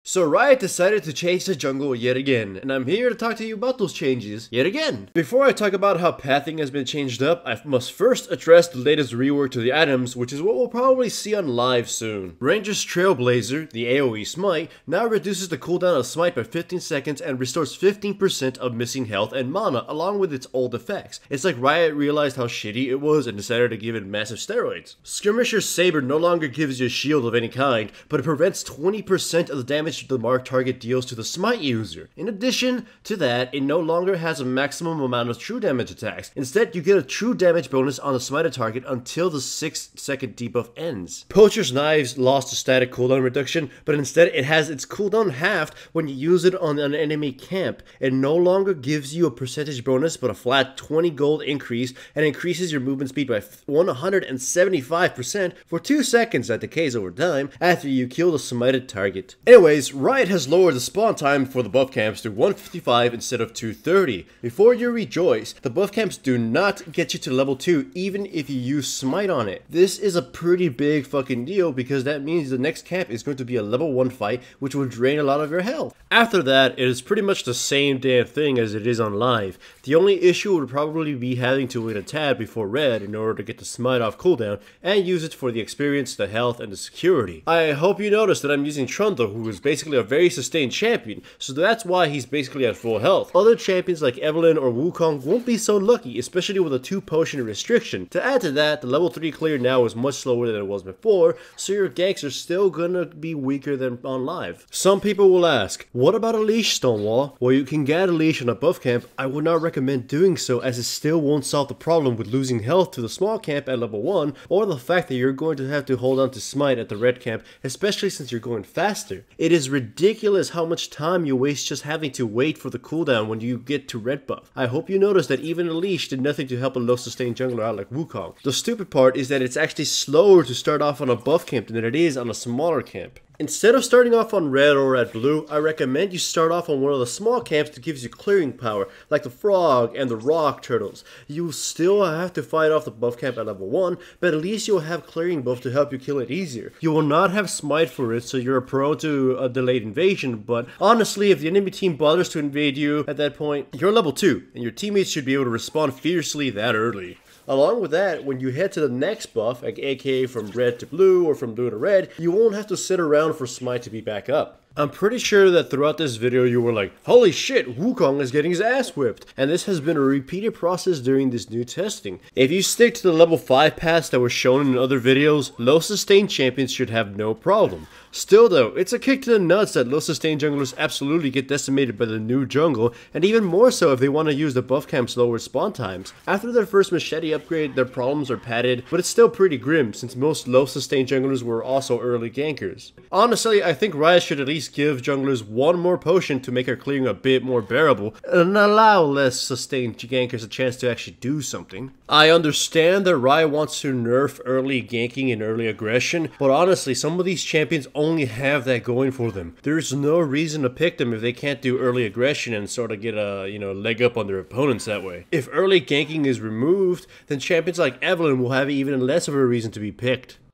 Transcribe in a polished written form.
So Riot decided to change the jungle yet again, and I'm here to talk to you about those changes yet again. Before I talk about how pathing has been changed up, I must first address the latest rework to the items, which is what we'll probably see on live soon. Ranger's Trailblazer, the AoE smite, now reduces the cooldown of smite by 15 seconds and restores 15% of missing health and mana along with its old effects. It's like Riot realized how shitty it was and decided to give it massive steroids. Skirmisher's Saber no longer gives you a shield of any kind, but it prevents 20% of the damage the marked target deals to the smite user. In addition to that, it no longer has a maximum amount of true damage attacks. Instead, you get a true damage bonus on the smited target until the 6-second debuff ends. Poacher's Knives lost a static cooldown reduction, but instead it has its cooldown halved when you use it on an enemy camp. It no longer gives you a percentage bonus, but a flat 20 gold increase, and increases your movement speed by 175% for 2 seconds that decays over time after you kill the smited target. Anyways, Riot has lowered the spawn time for the buff camps to 155 instead of 230. Before you rejoice, the buff camps do not get you to level 2 even if you use smite on it. This is a pretty big fucking deal because that means the next camp is going to be a level 1 fight, which will drain a lot of your health. After that, it is pretty much the same damn thing as it is on live. The only issue would probably be having to wait a tad before red in order to get the smite off cooldown and use it for the experience, the health, and the security. I hope you noticed that I'm using Trundle, who is basically a very sustained champion, so that's why he's basically at full health. Other champions like Evelynn or Wukong won't be so lucky, especially with a 2 potion restriction. To add to that, the level 3 clear now is much slower than it was before, so your ganks are still gonna be weaker than on live. Some people will ask, what about a leash, Stonewall? Well, you can get a leash on a buff camp. I would not recommend doing so as it still won't solve the problem with losing health to the small camp at level 1, or the fact that you're going to have to hold on to smite at the red camp, especially since you're going faster. It is ridiculous how much time you waste just having to wait for the cooldown when you get to red buff. I hope you noticed that even a leash did nothing to help a low sustained jungler out like Wukong. The stupid part is that it's actually slower to start off on a buff camp than it is on a smaller camp. Instead of starting off on red or at blue, I recommend you start off on one of the small camps that gives you clearing power, like the frog and the rock turtles. You still have to fight off the buff camp at level 1, but at least you'll have clearing buff to help you kill it easier. You will not have smite for it, so you're prone to a delayed invasion, but honestly, if the enemy team bothers to invade you at that point, you're level 2, and your teammates should be able to respond fiercely that early. Along with that, when you head to the next buff, like aka from red to blue or from blue to red, you won't have to sit around for smite to be back up. I'm pretty sure that throughout this video you were like, holy shit, Wukong is getting his ass whipped. And this has been a repeated process during this new testing. If you stick to the level 5 paths that were shown in other videos, low sustained champions should have no problem. Still though, it's a kick to the nuts that low sustained junglers absolutely get decimated by the new jungle, and even more so if they want to use the buff camp's lower spawn times. After their first machete upgrade, their problems are padded, but it's still pretty grim since most low sustained junglers were also early gankers. Honestly, I think Riot should at least give junglers one more potion to make our clearing a bit more bearable, and allow less sustained gankers a chance to actually do something. I understand that Riot wants to nerf early ganking and early aggression, but honestly, some of these champions only have that going for them. There's no reason to pick them if they can't do early aggression and sort of get a, leg up on their opponents that way. If early ganking is removed, then champions like Evelynn will have even less of a reason to be picked.